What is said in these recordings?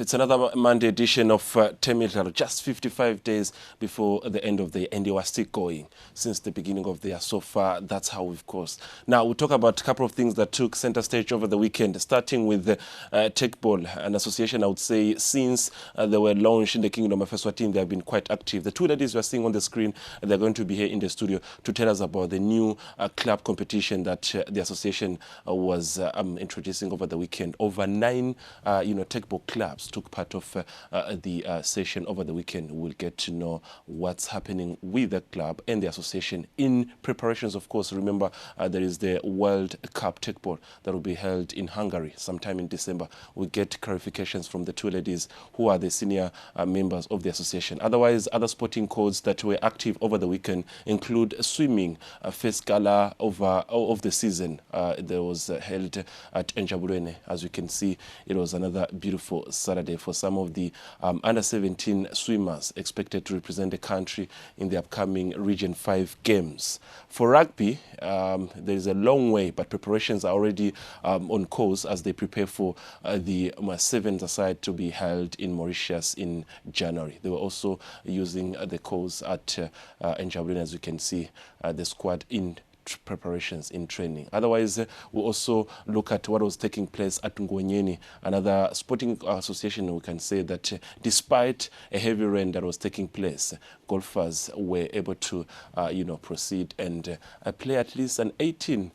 It's another Monday edition of Temidlalo, just 55 days before the end of the year, and they were still going since the beginning of the year. So far, that's how we've crossed. Now, we'll talk about a couple of things that took center stage over the weekend, starting with the Tekball, an association, I would say, since they were launched in the Kingdom of Eswatini, they have been quite active. The two ladies we're seeing on the screen, they're going to be here in the studio to tell us about the new club competition that the association was introducing over the weekend. Over 9, Tekball clubs took part of the session over the weekend. We'll get to know what's happening with the club and the association in preparations. Of course, remember there is the World Cup Tekball that will be held in Hungary sometime in December. We'll get clarifications from the two ladies who are the senior members of the association. Otherwise, other sporting codes that were active over the weekend include swimming, first gala of the season. There was held at Temidlalo. As you can see, it was another beautiful Saturday for some of the under-17 swimmers expected to represent the country in the upcoming Region 5 games. For rugby, there is a long way, but preparations are already on course as they prepare for the 7th aside to be held in Mauritius in January. They were also using the course at Temidlalo, as you can see, the squad in preparations in training. Otherwise, we'll also look at what was taking place at Ngonyeni, another sporting association. We can say that despite a heavy rain that was taking place, golfers were able to, proceed and play at least an 18,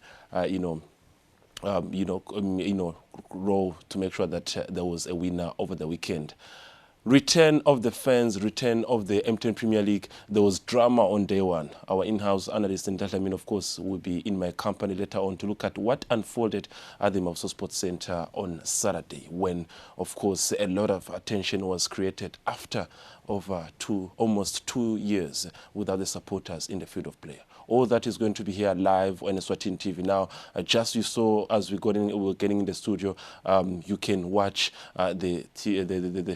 row to make sure that there was a winner over the weekend. Return of the fans, return of the M10 Premier League. There was drama on day one. Our in-house analyst, Ntatlamin, of course, will be in my company later on to look at what unfolded at the Mauso Sports Center on Saturday, when, of course, a lot of attention was created after over almost 2 years without the supporters in the field of play. All that is going to be here live on Eswatini TV. Now, just you saw as we were getting in the studio, you can watch the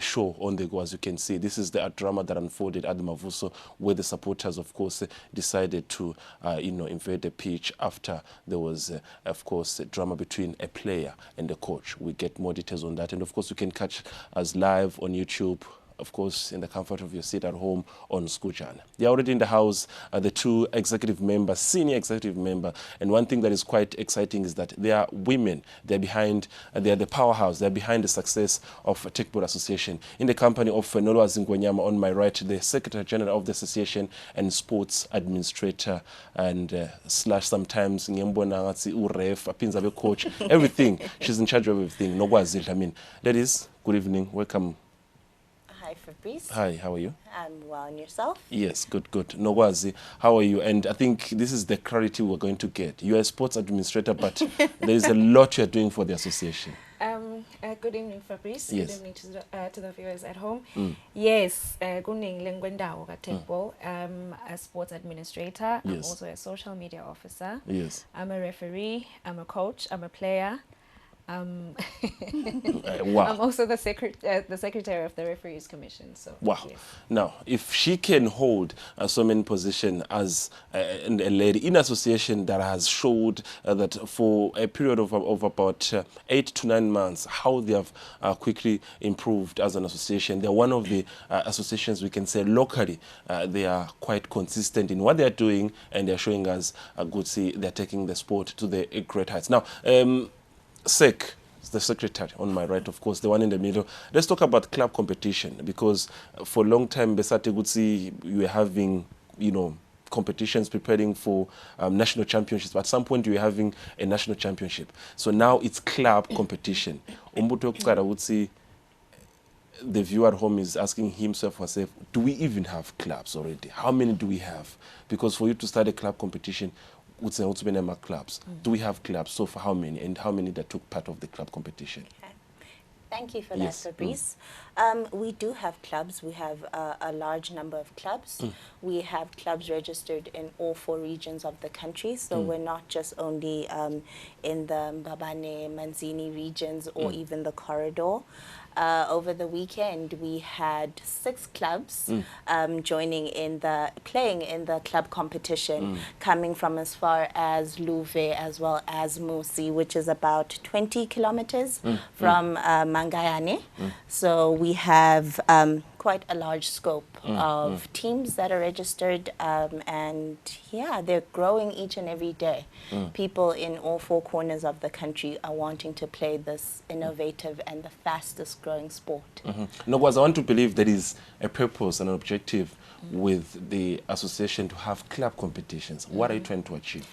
show on the go. As you can see, this is the drama that unfolded at the Mavuso, where the supporters, of course, decided to, invade the pitch after there was, of course, a drama between a player and the coach. We get more details on that, and of course, you can catch us live on YouTube, of course, in the comfort of your seat at home on Skujan. They're already in the house, the two executive members, senior executive member. And one thing that is quite exciting is that they are women. They're behind, they're the powerhouse. They're behind the success of Tekball Association. In the company of Nolwa Zingonyama on my right, the Secretary General of the Association and Sports Administrator and slash sometimes ref, coach, everything. She's in charge of everything. Ladies, good evening. Welcome. Hi, Fabrice. Hi, how are you? I'm well, and yourself? Yes, good, good. Nogwazi, how are you? And I think this is the clarity we're going to get. You're a sports administrator, but there is a lot you're doing for the association. Good evening, Fabrice. Yes. Good evening to the viewers at home. Yes, good evening, Tekball. I'm a sports administrator. Yes. I'm also a social media officer. Yes. I'm a referee. I'm a coach. I'm a player. Wow. I'm also the secretary of the Referees Commission. So wow. Yes. Now, if she can hold so many positions as a lady in association that has showed that for a period of about 8 to 9 months, how they have quickly improved as an association. They're one of the associations we can say locally. They are quite consistent in what they're doing, and they're showing us a good see they're taking the sport to the great heights. Now, Sek, the secretary on my right, of course, the one in the middle. Let's talk about club competition, because for a long time, Besate Gutsi, you were having, competitions preparing for national championships. At some point, you were having a national championship. So now it's club competition. Umbuto Kukara the viewer at home is asking himself or herself, do we even have clubs already? How many do we have? Because for you to start a club competition, clubs. Do we have clubs? So for how many? And how many that took part of the club competition? Okay. Thank you for Yes. that, Fabrice. We do have clubs. We have a large number of clubs. We have clubs registered in all 4 regions of the country. So we're not just only in the Mbabane, Manzini regions or even the corridor. over the weekend we had 6 clubs playing in the club competition, coming from as far as Luve as well as Musi, which is about 20 kilometers from Mangayane. So we have quite a large scope of teams that are registered, and yeah, they're growing each and every day. People in all 4 corners of the country are wanting to play this innovative and the fastest growing sport. No, because I want to believe there is a purpose and an objective with the association to have club competitions. What are you trying to achieve?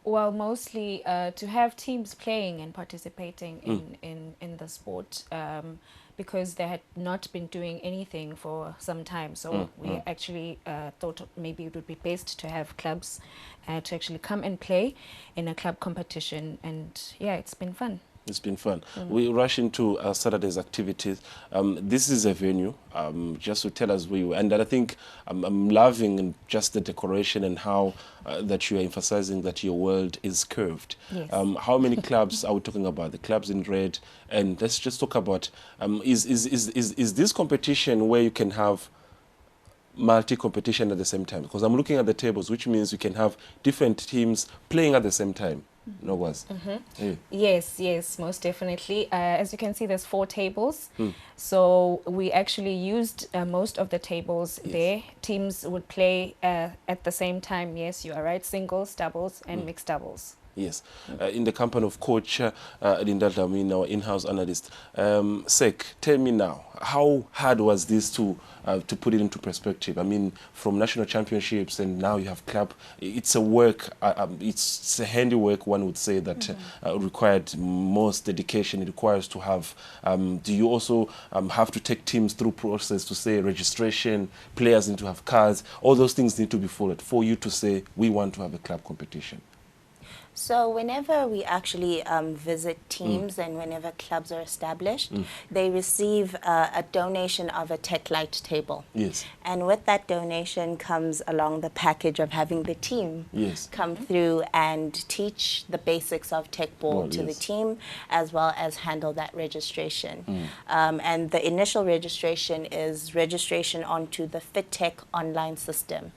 Well, mostly to have teams playing and participating in the sport, because they had not been doing anything for some time. So we actually thought maybe it would be best to have clubs to actually come and play in a club competition. And yeah, it's been fun. It's been fun. We rush into Saturday's activities. This is a venue, just to tell us where you are. And I think I'm loving just the decoration and how that you are emphasizing that your world is curved. Yes. How many clubs are we talking about? The clubs in red. And let's just talk about, is this competition where you can have multi-competition at the same time? Because I'm looking at the tables, which means you can have different teams playing at the same time. No was. Yeah. Yes, most definitely. As you can see, there's 4 tables. So we actually used most of the tables there. Teams would play at the same time. Yes, you are right. Singles, doubles, and mixed doubles. Yes, in the company of Coach Linda Dlamini, our in-house analyst. Sek, tell me now, how hard was this to put it into perspective? I mean, from national championships and now you have club. It's a work, it's a handiwork, one would say, that required most dedication. It requires to have, do you also have to take teams through process to say registration, players need to have cards, all those things need to be followed for you to say, we want to have a club competition? So whenever we actually visit teams and whenever clubs are established, they receive a donation of a tech light table. Yes. And with that donation comes along the package of having the team come through and teach the basics of tech ball to the team, as well as handle that registration. And the initial registration is registration onto the FitTech online system,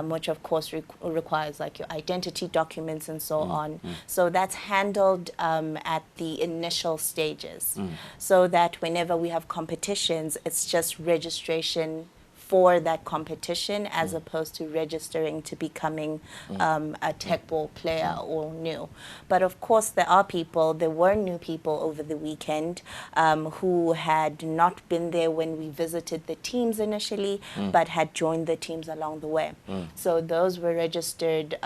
which of course requires like your identity documents and so on. So that's handled at the initial stages, so that whenever we have competitions, it's just registration for that competition as opposed to registering to becoming a tech ball player or new. But of course there were new people over the weekend who had not been there when we visited the teams initially, but had joined the teams along the way. So those were registered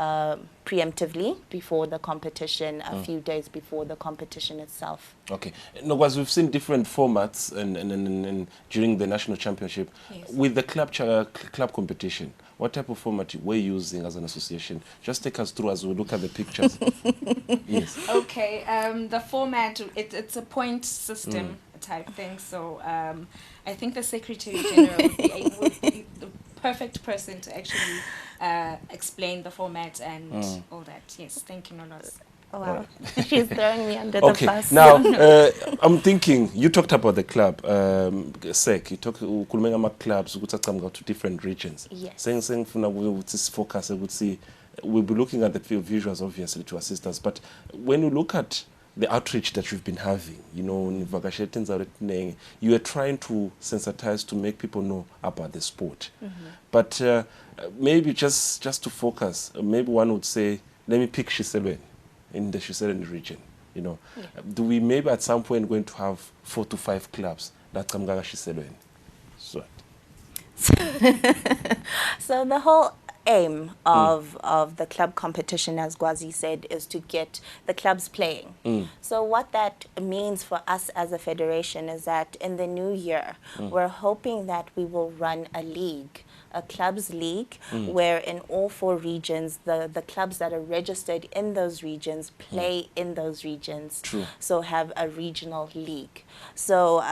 preemptively before the competition, a few days before the competition itself. Okay. No, because we've seen different formats and during the national championship. Yes. With the club competition, what type of format were you using as an association? Just take us through as we look at the pictures. Yes. Okay, the format, it's a point system type thing. So I think the Secretary General would be the perfect person to actually explain the format and all that. Yes, thank you, Nonos. Oh, wow. She's throwing me under the Okay, bus. now I'm thinking, you talked about the club, Sek, you talked about clubs, to different regions. Yes. Saying focus, I would see, we'll be looking at the visuals obviously to assist us, but when you look at the outreach that you've been having, you know, you are trying to sensitize to make people know about the sport. But maybe just to focus, maybe one would say, let me pick Shiselweni in the Shiselweni region, you know. Do we maybe at some point going to have 4 to 5 clubs that come Gaga Shiselweni? So the whole aim of the club competition, as Gwazi said, is to get the clubs playing. So what that means for us as a federation is that in the new year, we're hoping that we will run a league, a clubs league, where in all 4 regions, the clubs that are registered in those regions play in those regions. True. So have a regional league. So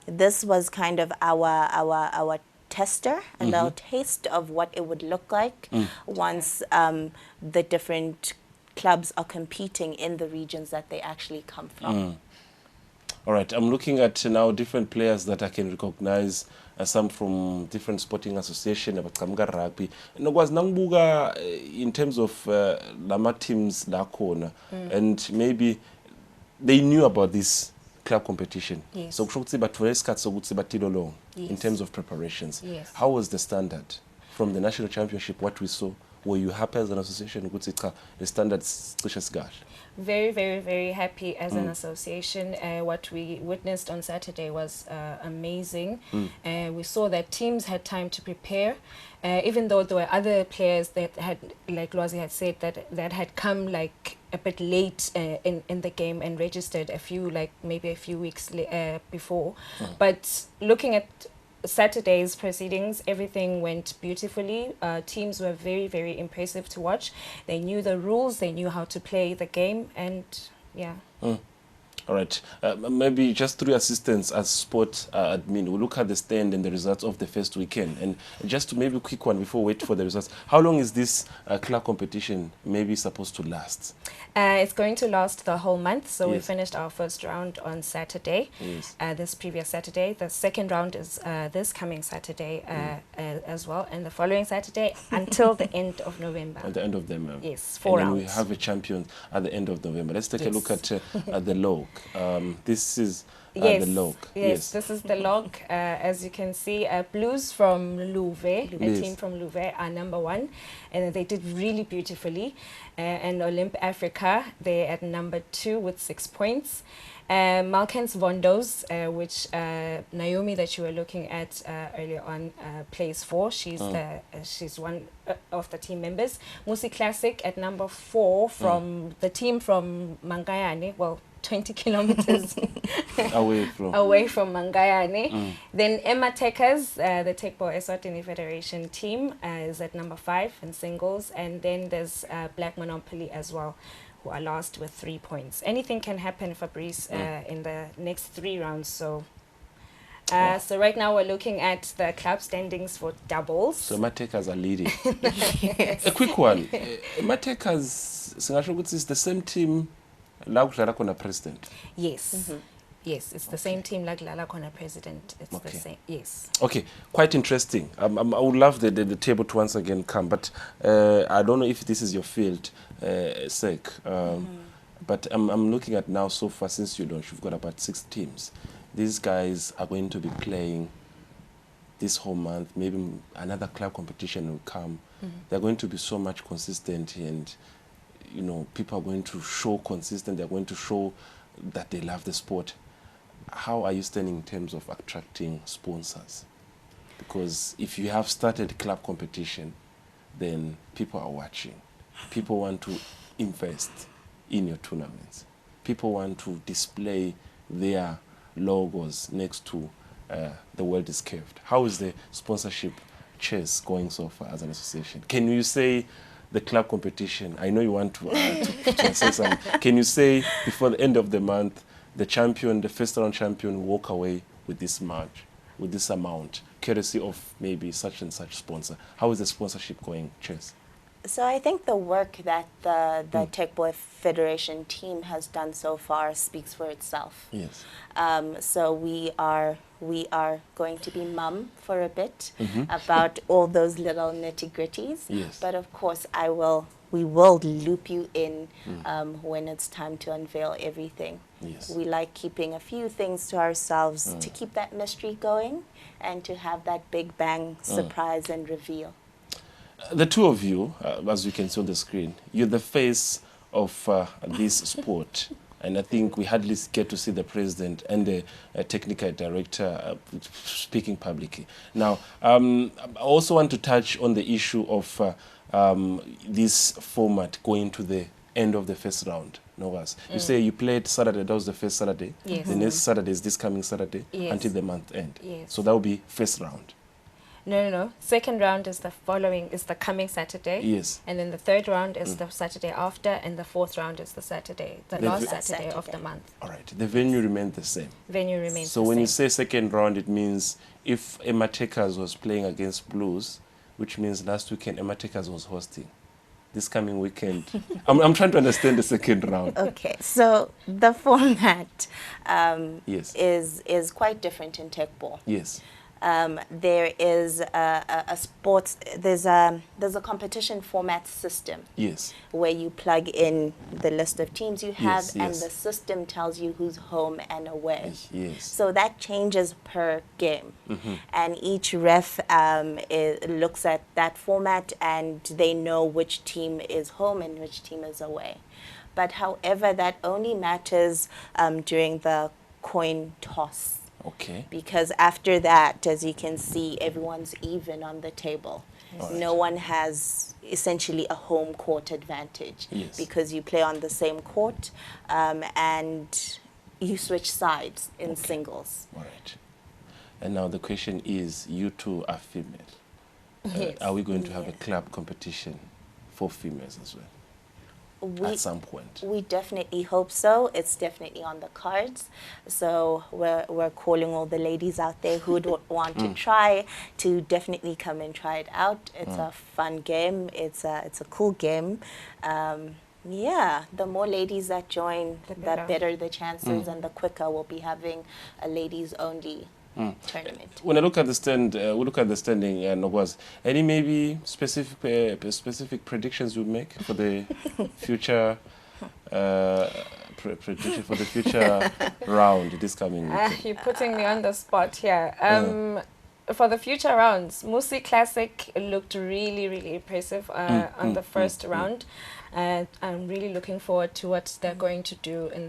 this was kind of our tester and our taste of what it would look like once the different clubs are competing in the regions that they actually come from. All right, I'm looking at now different players that I can recognize, some from different sporting association, abaqhamuka rugby. Nokwazi nangibuka in terms of lama teams la khona, and maybe they knew about this club competition. Yes. So kusho ukuthi bathole isikhathi sokuthi batilolonge in Yes. terms of preparations. Yes. How was the standard from the national championship, what we saw? Were you happy as an association ukuthi cha the standards cishe sikahle? Very, very, very happy as an association. What we witnessed on Saturday was amazing. We saw that teams had time to prepare, even though there were other players that had, like Lwazi had said, that had come like a bit late in the game and registered maybe a few weeks before. But looking at Saturday's proceedings, everything went beautifully. Teams were very, very impressive to watch. They knew the rules, they knew how to play the game, and yeah. All right. Maybe just through assistance as sport admin, we'll look at the stand and the results of the first weekend. And just to maybe a quick one before we wait for the results. How long is this club competition maybe supposed to last? It's going to last the whole month. So we Yes. finished our first round on Saturday, Yes. this previous Saturday. The second round is this coming Saturday as well. And the following Saturday until the end of November. At the end of them. Yes, 4 and then rounds. we have a champion at the end of November. Let's take a Yes. look at the log. This is Yes, the log. yes, this is the log. As you can see, Blues from Louvet, a Yes. team from Louvet, are number 1, and they did really beautifully. And Olymp Africa, they're at number 2 with 6 points. Malkens Vondos, which Naomi that you were looking at earlier on, plays for. She's one of the team members. Musi Classic at number 4 from the team from Mangayane. Well, 20 kilometers away from Mangayane. Then Emma Tekers, the Tekbo Eswatini Federation team, is at number 5 in singles. And then there's Black Monopoly as well, who are last with 3 points. Anything can happen, Fabrice, in the next 3 rounds. So so right now we're looking at the club standings for doubles. So Matekers are leading. Yes. A quick one. Matekers, singasho ukuthi is the same team la kudlala khona president. Yes. Yes, it's the same team like Lala Kona President. It's the same. Yes. Okay, quite interesting. I would love the table to once again come, but I don't know if this is your field, sake. But I'm looking at now so far since you launched, you've got about 6 teams. These guys are going to be playing this whole month. Maybe another club competition will come. They're going to be so much consistent, and you know, people are going to show consistent. They're going to show that they love the sport. How are you standing in terms of attracting sponsors? Because if you have started club competition, then people are watching. People want to invest in your tournaments. People want to display their logos next to the world is curved. How is the sponsorship chase going so far as an association? Can you say the club competition, I know you want to say something. Can you say before the end of the month, the champion, the first round champion, will walk away with this much, with this amount, courtesy of maybe such and such sponsor? How is the sponsorship going, Chess? So I think the work that the Tech Boy Federation team has done so far speaks for itself. Yes. So we are going to be mum for a bit about all those little nitty-gritties. Yes. But of course, we will loop you in when it's time to unveil everything. Yes. We like keeping a few things to ourselves to keep that mystery going and to have that big bang surprise and reveal. The two of you, as you can see on the screen, you're the face of this sport. And I think we hardly get to see the president and the technical director speaking publicly. Now, I also want to touch on the issue of this format going to the end of the first round. You say you played Saturday, that was the first Saturday. Yes. The next Saturday is this coming Saturday until the month end. Yes. So that will be first round. No. Second round is the coming Saturday. Yes. And then the third round is the Saturday after, and the fourth round is the last Saturday of the month. All right. The venue remains the same. Venue remains the same. So when you say second round, it means if Emma Tekers was playing against Blues, which means last weekend Emma Tekers was hosting. this coming weekend? I'm trying to understand the second round. Okay, so the format Yes. is quite different in Tekball. Yes. There is a sports, there's a competition format system. Yes. Where you plug in the list of teams you have, Yes, and yes. the system tells you who's home and away. Yes. So that changes per game. And each ref looks at that format, and they know which team is home and which team is away. But however, that only matters during the coin toss. Okay. Because after that, as you can see, everyone's even on the table. Right. No one has essentially a home court advantage. Yes. Because you play on the same court and you switch sides in singles. All right. And now the question is, you two are female. Yes. Are we going to have a club competition for females as well? At some point. We definitely hope so. It's definitely on the cards. So we're calling all the ladies out there who don't want to try to definitely come and try it out. It's a fun game. It's a cool game. Yeah, the more ladies that join, the better the chances, and the quicker we'll be having a ladies only tournament. When I look at the stand, we look at the standing, and was any maybe specific predictions you make for the future prediction for the future round this coming weekend? You're putting me on the spot here. For the future rounds, Musi Classic looked really, really impressive on the first round. I'm really looking forward to what they're going to do in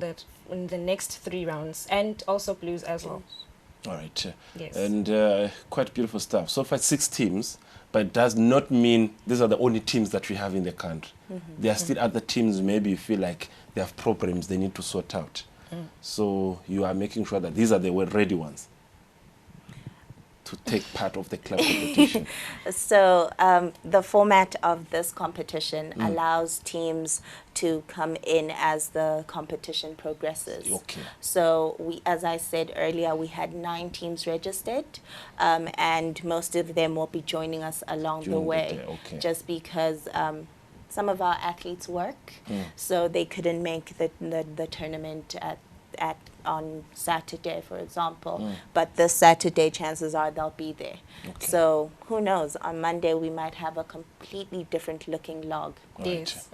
the next 3 rounds, and also Blues as well. All right. Yes. And quite beautiful stuff. So far 6 teams, but it does not mean these are the only teams that we have in the country. There are still other teams maybe you feel like they have problems they need to sort out. So you are making sure that these are the ready ones to take part of the club competition. So the format of this competition allows teams to come in as the competition progresses. Okay. So we, as I said earlier, we had 9 teams registered, and most of them will be joining us along the way. Okay. Just because some of our athletes work, so they couldn't make the tournament at on Saturday, for example. But this Saturday, chances are they'll be there. Okay. So who knows? On Monday, we might have a completely different looking log. Yes.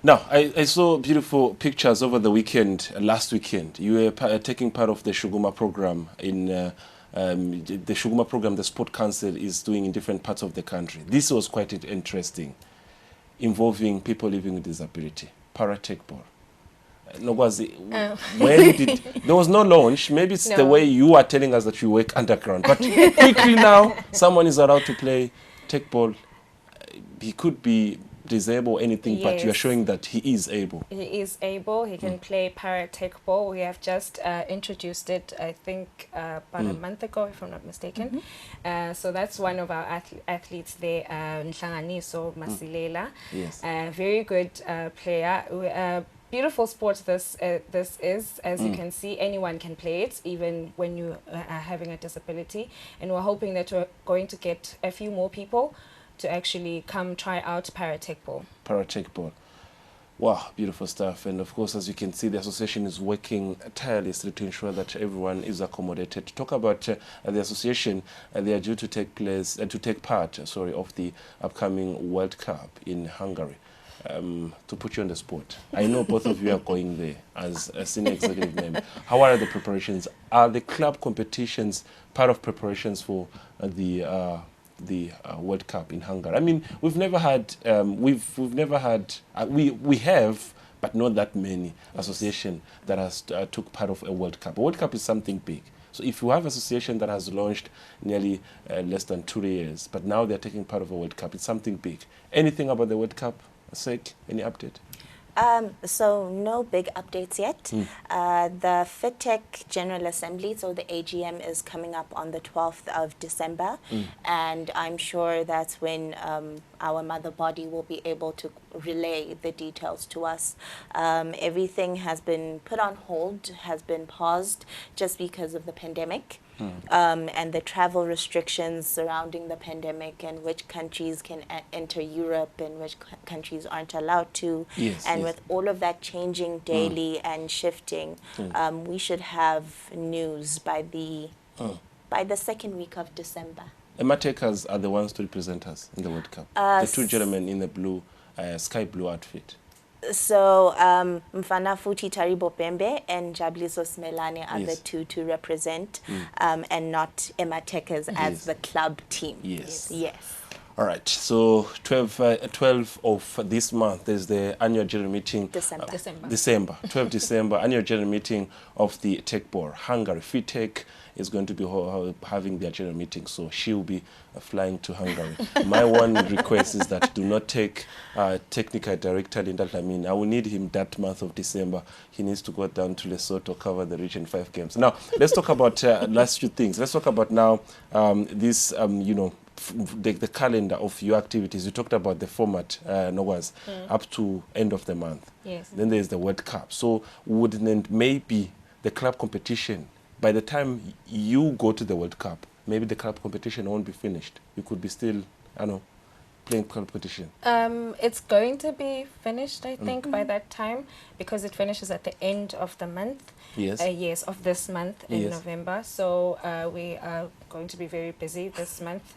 Now, I saw beautiful pictures over the weekend, last weekend. You were taking part of the Shuguma program in the Shuguma program the Sport Council is doing in different parts of the country. This was quite interesting, involving people living with disability, para-tekball. When did there was no launch? Maybe it's the way you are telling us that you work underground. But quickly now, someone is allowed to play tekball. He could be disabled or anything, but you are showing that he is able. He is able. He can play para-tekball. We have just introduced it, I think, about a month ago, if I'm not mistaken. So that's one of our athletes there, Nhlanganiso Masilela. Yes. Very good player. Beautiful sport this is. As you can see, anyone can play it, even when you are having a disability. And we're hoping that we're going to get a few more people to actually come try out para-tekball. Para-tekball. Wow, beautiful stuff. And of course, as you can see, the association is working tirelessly to ensure that everyone is accommodated. To talk about the association, they are due to take part of the upcoming World Cup in Hungary. To put you on the spot, I know both of you are going there as a senior executive member. How are the preparations? Are the club competitions part of preparations for the World Cup in Hungary? I mean, we have, but not that many association that has took part of a World Cup. A World Cup is something big. So if you have an association that has launched nearly less than 2 years, but now they're taking part of a World Cup, it's something big. Anything about the World Cup, Sek? Any update? So no big updates yet. The FitTech General Assembly, so the AGM, is coming up on the 12th of December. And I'm sure that's when our mother body will be able to relay the details to us. Everything has been put on hold, has been paused just because of the pandemic. and the travel restrictions surrounding the pandemic and which countries can enter Europe and which countries aren't allowed to. And with all of that changing daily and shifting, we should have news by the second week of December. Ematekers are the ones to represent us in the World Cup. The two gentlemen in the blue, sky blue outfit. So Mfana Futi Taribo Pembe and Jabliso Smelane are the two to represent, and not Ematekers as the club team. Yes. Yes. All right. So 12 of this month, there's the annual general meeting. December. 12 December, annual general meeting of the Tech Board. Hungary. FITEC is going to be having their general meeting, so she'll be flying to Hungary. My one request is that do not take technical director Linda Dlamini. I will need him that month of December. He needs to go down to Lesotho, cover the Region 5 games. Now, let's talk about last few things. Let's talk about now this, the calendar of your activities. You talked about the format, Nogwas, up to end of the month. Yes. Then there's the World Cup. So wouldn't maybe the club competition, by the time you go to the World Cup, maybe the club competition won't be finished. You could be still, I don't know, playing competition. It's going to be finished, I think, by that time, because it finishes at the end of the month. Yes. Yes, of this month in November. So we are going to be very busy this month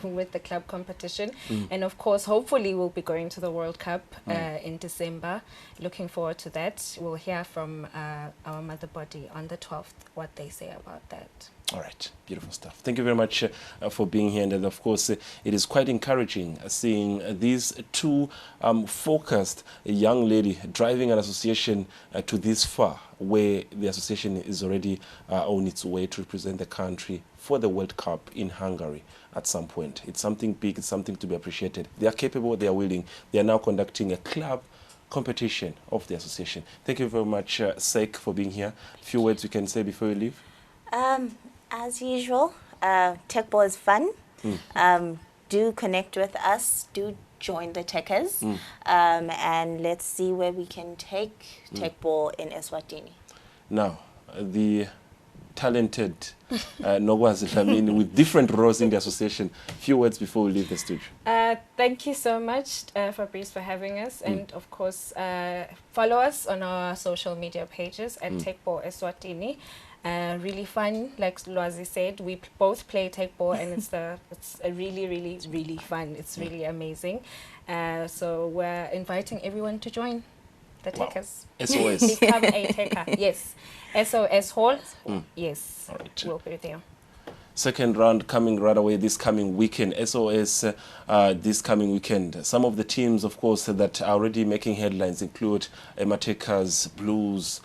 with the club competition. And of course, hopefully we'll be going to the World Cup in December. Looking forward to that. We'll hear from our mother body on the 12th what they say about that. All right, beautiful stuff. Thank you very much for being here. And of course, it is quite encouraging seeing these two focused young lady driving an association to this far, where the association is already on its way to represent the country for the World Cup in Hungary at some point. It's something big, it's something to be appreciated. They are capable, they are willing. They are now conducting a club competition of the association. Thank you very much, Sek, for being here. A few words you can say before you leave? As usual, Tech Ball is fun. Do connect with us. Do join the Techers. And let's see where we can take Tech Ball in Eswatini. Now, the talented Nogwazi Dlamini with different roles in the association. Few words before we leave the studio. Thank you so much, Fabrice, for having us. And of course, follow us on our social media pages at Tech Ball Eswatini. Really fun, like Lwazi said, we both play tech ball, and it's a really, really, really fun. It's really amazing. So we're inviting everyone to join the Techers. SOS. Become a Techer. Yes. SOS Hall. Yes. All right. We'll be there. Second round coming right away this coming weekend. SOS this coming weekend. Some of the teams, of course, that are already making headlines include Ematekers, Blues.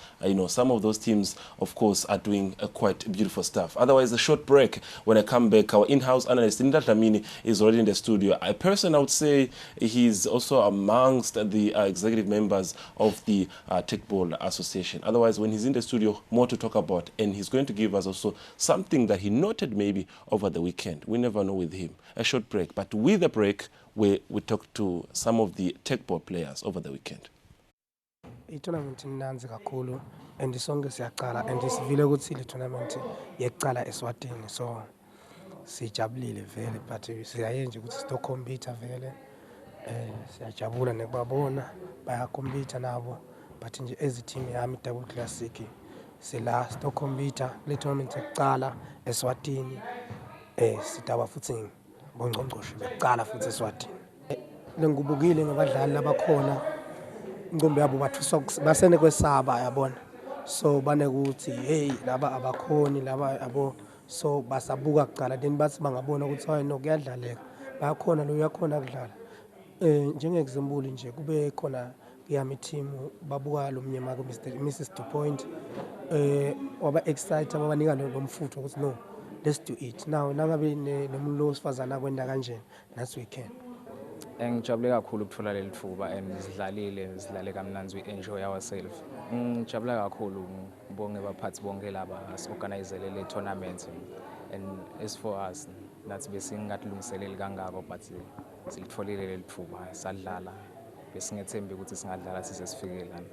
Some of those teams, of course, are doing quite beautiful stuff. Otherwise, a short break. When I come back, our in-house analyst, Linda Dlamini, is already in the studio. A person, I would say, he's also amongst the executive members of the Tech Ball Association. Otherwise, when he's in the studio, more to talk about. And he's going to give us also something that he noted maybe over the weekend. We never know with him. A short break. But with the break, we talk to some of the Tech Ball players over the weekend. I-tournament imnanzi kakhulu and sonke siyaqala and sivile ukuthi le tournament yekuqala eSwatini, so sijabulile vele, but siyayenza ukuthi sitokhompitha vele, siyajabula nekubabona bayakhompitha nabo, but nje as team yami double classic sila sitokhompitha le tournament yekuqala eSwatini, sidaba futhi bongcongcoshe bekuqala futhi eSwatini. Lengibukile ngabadlali labakhona ingqondo yabo bathuswa basene kwesaba, yabona, so banekuthi hey laba abakhoni laba abo, so basabuka kuqala then bathi bangabona ukuthi hayi no kuyadlaleka bayakhona lo uyakhona kudlala. Njenge-example nje kube khona kuyami team babuka lo mnyama ko Mrs. Du Point, waba excited abanika lo mfutho ukuthi no, let's do it now. Nangabe nomuntu osifazana kwenda kanjeni, that's we can. Ngijabule kakhulu ukuthola leli thuba and sidlale kamnanzi, we enjoy ourselves. Ngijabule kakhulu ngibonge abaphathi bonke laba organizele le tournament, and as for us nathi besingatilungiseleli kangako, but silitholile leli thuba sadlala, besingethembi ukuthi singadlala size sifike lana.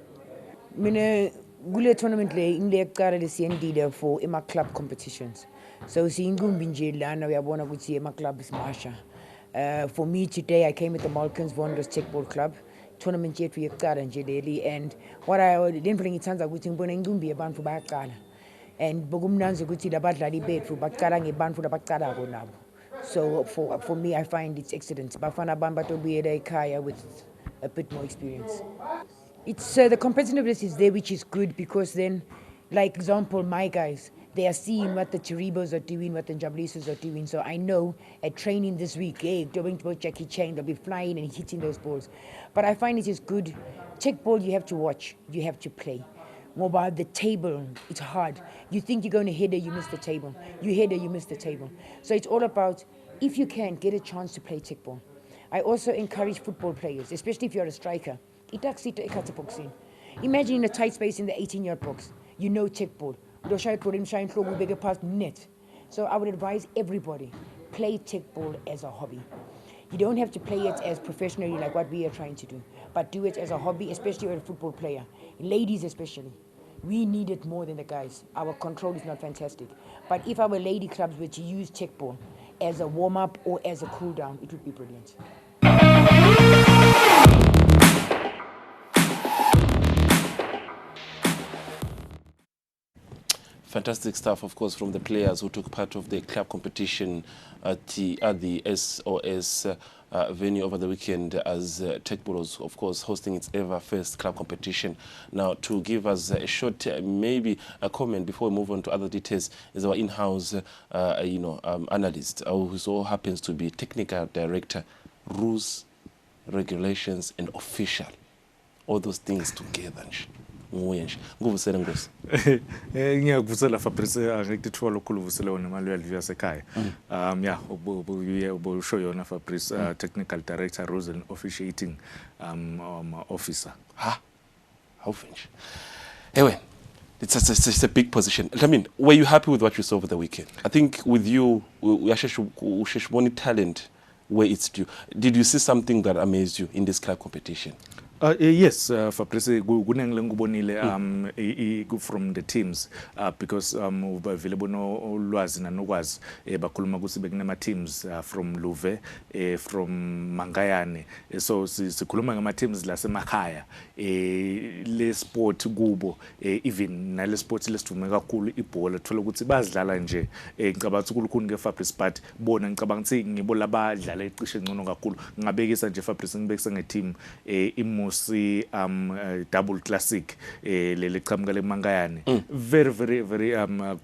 Mina kule tournament le ingile yokuqala lesiyendile for ema-club competitions. So siyinqumbi nje lana uyabona ukuthi ema-club simasha. For me today, I came with the Malkins Wonders Techball Club. Tournament yethu yokuqala nje leli, and what I lento ngithanda ukuthi ngibona ingqumbi yabantu bayaqala. And bokumnanzi ukuthi labadlali bethu baqala ngebantu labaqalako nabo. So for me, I find it's excellent. Bafana abantu batobuyela ekhaya with a bit more experience. It's the competitiveness is there, which is good, because then, like example, my guys, they are seeing what the Cheribos are doing, what the Njabulisos are doing. So I know at training this week, hey, going to Jackie Chan, they'll be flying and hitting those balls. But I find it is good. Check ball, you have to watch, you have to play. More about the table, it's hard. You think you're going to header, you miss the table. You header, you miss the table. So it's all about, if you can, get a chance to play check ball. I also encourage football players, especially if you're a striker. Imagine in a tight space in the 18-yard box, you know check ball. Net. So I would advise everybody, play check ball as a hobby. You don't have to play it as professionally like what we are trying to do, but do it as a hobby, especially as a football player. Ladies especially. We need it more than the guys. Our control is not fantastic. But if our lady clubs were to use check ball as a warm-up or as a cool-down, it would be brilliant. Fantastic stuff, of course, from the players who took part of the club competition at the SOS venue over the weekend, as Techball was, of course, hosting its ever first club competition. Now, to give us a short, maybe a comment before we move on to other details, is our in-house, analyst, who so happens to be technical director, rules, regulations, and official. All those things together. Nguvusela Nkosi. Ngiyakuvusela Fabrice, angikuthola ukuvusela wona imali yalivia sekhaya. Ubusho yona Fabrice, technical director, rules and officiating officer. How French. Anyway, it's a big position. I mean, were you happy with what you saw over the weekend? I think with you, we actually talent where it's due. Did you see something that amazed you in this club competition? Yes, Fabrice, from the teams, because available no ulwazi na nokwazi bakhuluma ukuthi bekunama teams from Luve, from Mangayane. So sikhuluma ngama teams lasemakhaya, le sport kubo, even nale sport lesivume kakhulu ibhola, thola ukuthi bazidlala nje. Ngicabanga ukuthi kulukhuni ke Fabrice, but bona ngicabanga ukuthi ngibo labadlala icishe ngcono kakhulu. Ngabekisa nje Fabrice, ngibekisa ngeteam double classic lele qhamuka le Mangayane. Very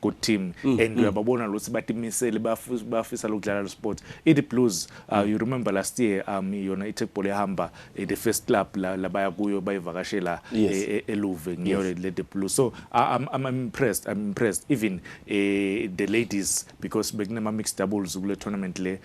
good team, and uyababona lo sibatimisele bafisa lokudlala lo sport. It Blues, you remember last year yona iTechball yahamba the first club la baya kuyo bayivakashela eLuve ngiyo le Blues. So I'm impressed even the ladies, because bekunama mixed doubles kule tournament le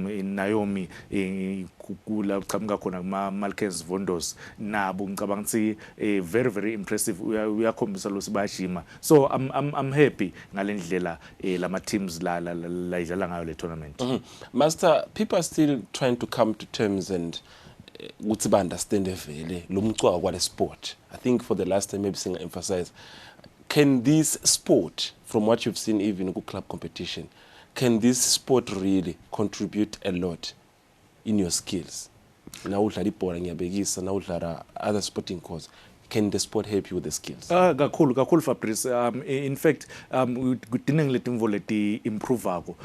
in Naomi kula qhamuka khona kuma Malkins Wonders nabo ngicabanga ukuthi very impressive. Uyakhombisa lo sibashima. So I'm happy ngalendlela lama teams la idlala ngayo le tournament. Master, people are still trying to come to terms and ukuthi ba understand vele lo mcwa kwale sport. I think for the last time maybe singa emphasize, can this sport, from what you've seen even in club competition, can this sport really contribute a lot in your skills? Now udlala ibhola ngiyabekisa, now udlala other sporting cause. Can the sport help you with the skills? Kakhulu Fabrice. In fact, kudinga letimvo leti improve ako.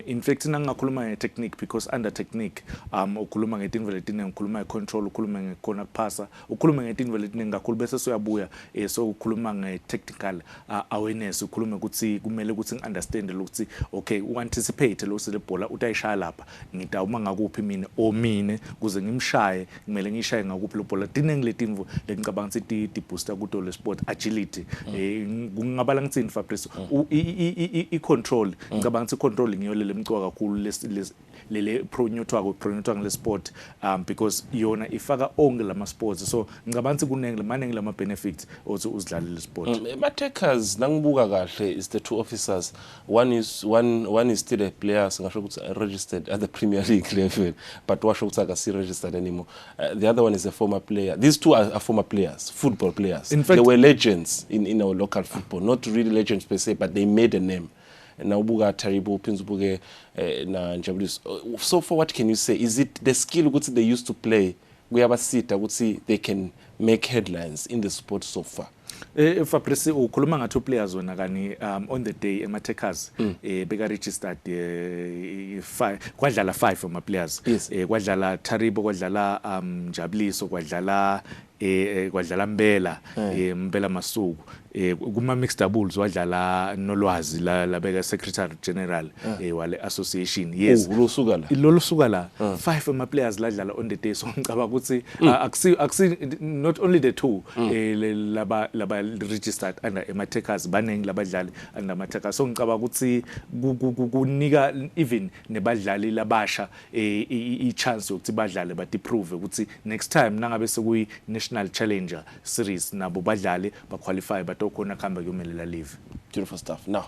In fact, nangakhuluma nge-technique, because under technique ukhuluma ngetimvo letinengi, ukhuluma nge-control, ukhuluma nge-corner passer, ukhuluma ngetimvo letinengi kakhulu, bese soyabuya so ukhuluma nge-technical awareness, ukhuluma ukuthi kumele ukuthi ngi-understand ukuthi okay, u-anticipate lo selebhola utayishaya lapha, ngidawuma ngakuphi mina omine kuze ngimshaye, kumele ngiyishaye ngakuphi lo bhola. Dinengi letimvo ngicabanga di booster kuto le sport agility ngingabala ngitsini Fabrice i-control ngicabanga ukuthi control ngiyo le mcwa kakhulu lele pronyothwa le sport, because yona ifaka onke lama sports. So ngicabanga ukuthi maningi lama benefits also uzidlala le sport. Attackers nangibuka kahle is the two officers. One is still a player singasho ukuthi registered at the Premier League level, but washo ukuthi akasi registered anymore. The other one is a former player. These two are former players football players. In fact, they were legends in our local football, not really legends per se, but they made a name. Now ubuka Taribo uphinde ubuke na Njabuliso. So for what can you say? Is it the skill ukuthi they used to play kuyabasita ukuthi they can make headlines in the sport so far? Fabrice ukhuluma ngathi players wona kani on the day ematakers beka registered 5 kwadlala 5 ama players kwadlala Taribo kwadlala Njabuliso kwadlala Mbela Mbela Masuku kuma mixed doubles wadlala Nolwazi la beka secretary general wale association lolu suka la 5 ama players ladlala on the day so ngicaba ukuthi akusi not only the 2 laba registered under ematakers baningi labadlali under ematakers so ngicaba ukuthi kunika even nebadlali labasha I chance yokuthi badlale but improve ukuthi next time nangabe sekuyi national challenger series nabo badlali ba qualify batokona khamba kuyomelela leave. Beautiful stuff. Now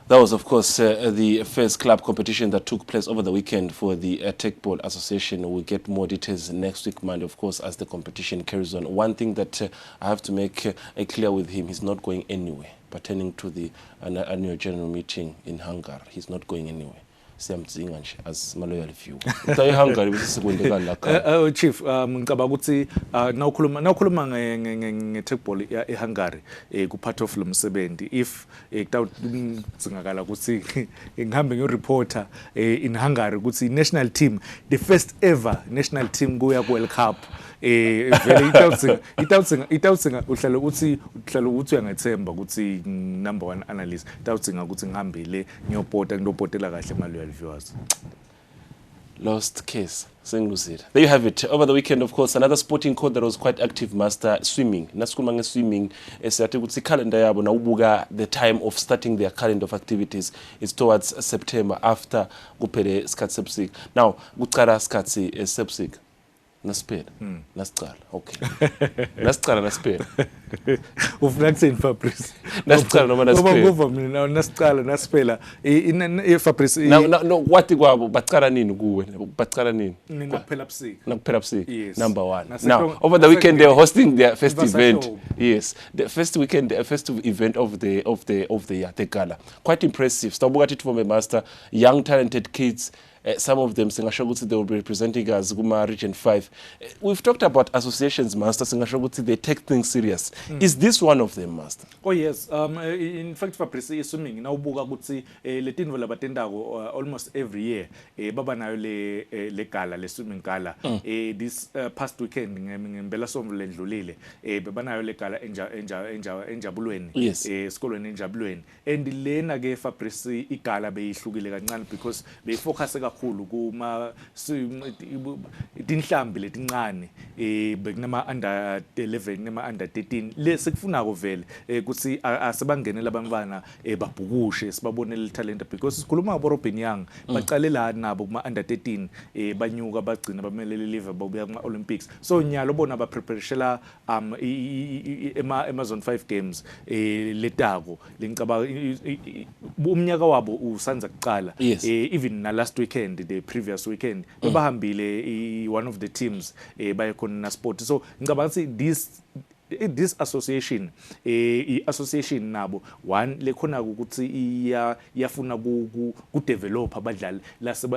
that was, of course, the first club competition that took place over the weekend for the Tech Ball Association. We'll get more details next week, Monday, of course, as the competition carries on. One thing that I have to make clear with him, he's not going anywhere pertaining to the annual general meeting in Hungary. He's not going anywhere. Siyamdzinga nje as maloyal few. Utayi Hungary besisekwendekani la. Chief, ngicaba ukuthi nawukhuluma nge-tech ball eHungary ku part of lo msebenzi if kutawudzingakala ukuthi ngihambe ngireporter in Hungary ukuthi national team the first ever national team kuya ku World Cup vele itawudzinga uhlala ukuthi uyangathemba ukuthi number 1 analyst itawudzinga ukuthi ngihambile ngiyopotela kahle ma-loyal viewers. Lost case. There you have it. Over the weekend, of course, another sporting code that was quite active, master, swimming. Nasikhuluma swimming, esiyathi ukuthi calendar yabo na ubuka the time of starting their calendar of activities is towards September after kuphele isikhathi sebusika. Now, kuqala isikhathi sebusika. Nasipela. Nasicala. Okay. Nasicala nasipela. Ufuna kuthini Fabrice? Nasicala noma nasipela. Ngoba mina nasicala nasipela. Fabrice. No wathi kwabo bacala nini kuwe? Bacala nini? Nakuphela busika. Nakuphela busika. Yes. Number 1. Now, over the weekend they were hosting their first event. Yes. The first weekend, the first event of the year, the gala. Quite impressive. Stabuka Titfome Master, young talented kids. Some of them singasho they will be representing us Guma Region 5. We've talked about associations, Master. Singasho they take things serious. Is this one of them, Master? Oh yes. In fact, Fabrice swimming now buka ukuthi letinvo labatendako almost every year. Baba nayo le gala le swimming gala. This past weekend ngembela somvu lendlulile. Baba nayo le gala enjabulweni. Yes. Esikolweni enjabulweni. And lena ke Fabrice igala beyihlukile kancane because befocus kakhulu kuma tinhlambi letincane bekunama under 11 nama under 13 lesikufuna vele ukuthi asebangenela abantwana babhukushe sibabonele talent because sikhuluma ngabo Robin Young baqale la nabo kuma under 13 banyuka bagcina bamelele live babuya kuma Olympics so nyalo bona ba prepareshela ema zone 5 games letako lengicaba umnyaka wabo usanza kuqala even na last weekend the previous weekend bahambile one of the teams bayekhona na sport so ngicabanga ukuthi this association association nabo one lekhona ukuthi iyafuna ku develop abadlali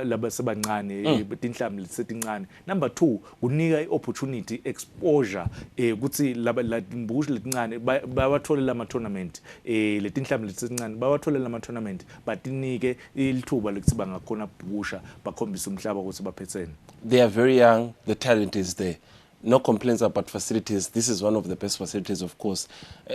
laba sebancane tinhlambi lesetincane number 2 kunika iopportunity exposure ukuthi laba lambushi letincane bawatholela ama tournament letinhlambi lesetincane bawatholela ama tournament batinike ilithuba lokuthi bangakhona bhukusha bakhombisa umhlaba ukuthi baphethene. They are very young, the talent is there. No complaints about facilities. This is one of the best facilities, of course.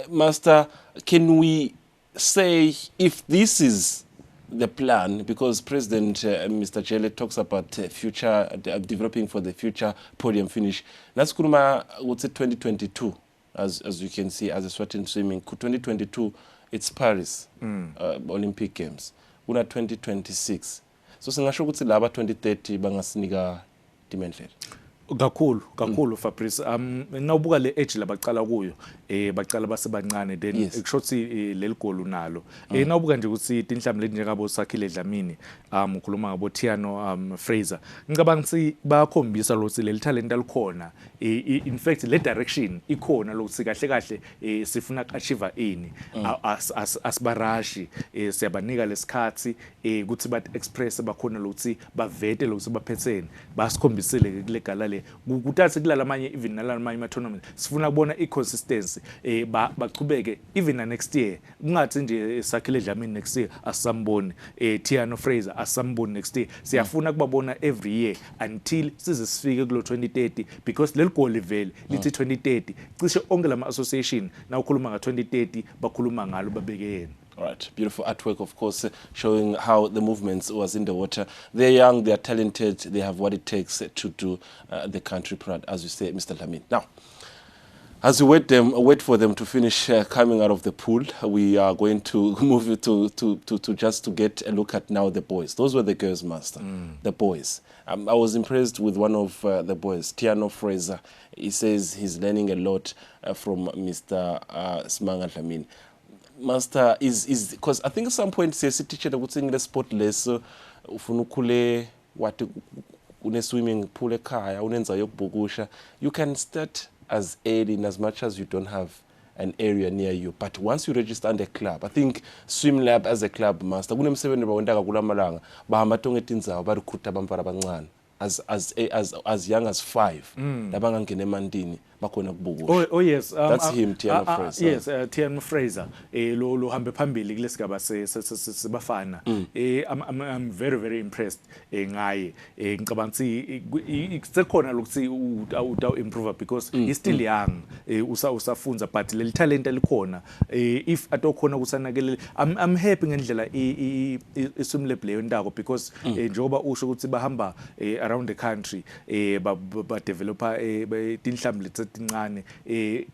Master, can we say if this is the plan, because President Mr. Jele talks about future developing for the future podium finish. Naskuruma would say 2022, as you can see, as a Eswatini swimming. 2022, it's Paris Olympic Games. Una 2026. So singasho ukuthi laba 2030 bangasnika demand fair. kakhulu Fabrice. Nawubuka le age labaqala kuyo baqala basebancane then ekushothi leli goli unalo. Nawubuka nje ukuthi inhlamvu leti njengabo Sakhile Dlamini ukhuluma ngabo Tiano Fraser. Ngicabanga ukuthi bayakhombisa ukuthi leli talent alikhona. In fact le direction ikhona lokuthi kahle kahle sifuna achieve ini. Asibarashi siyabanika lesikhathi ukuthi bat express bakhona lokuthi bavete lokuthi baphetheni. Basikhombisile kule gala le kutathi kulala amanye even nalamanye ama tournament sifuna ukubona iconsistency baqhubeke even next year kungathi nje Sakhile Dlamini next year asamboni Tiano Fraser asamboni next year siyafuna kubabona every year until size sifike kulo 2030 because leli goal vele lithi 2030 cishe onke lama association na ukhuluma nga 2030 bakhuluma ngalo babeke yena. All right, beautiful artwork, of course, showing how the movements was in the water. They're young, they're talented, they have what it takes to do the country proud, as you say, Mr. Dlamini. Now, as we wait for them to finish coming out of the pool, we are going to move to just to get a look at now the boys. Those were the girls, Master, the boys. I was impressed with one of the boys, Tiano Fraser. He says he's learning a lot from Mr. Smanga Dlamini. Master is because I think at some point says teacher that in the sport less ufuna ukhule what une swimming pool ekhaya unenza yokubhukusha, you can start as early in as much as you don't have an area near you, but once you register under a club, I think Swim Lab as a club, Master kunemsebenzi bawendaka kulamalanga bahamba tonke tinzawo barikhuta abamfana abancane as young as 5 labangangena emandini bakhona kubhukusha. Oh yes, that's him, Tiano Fraser. Yes, Tiano Fraser lo hambe phambili kulesigaba sebafana. I'm very impressed ngaye. Ngicabanga ukuthi sekhona lokuthi uta improve because he's still young. Usafunza but leli talent elikhona. If atokhona kusanakele, I'm happy ngendlela iswim lab leyo ndako because njoba usho ukuthi bahamba around the country ba developer tinhlamvu tincane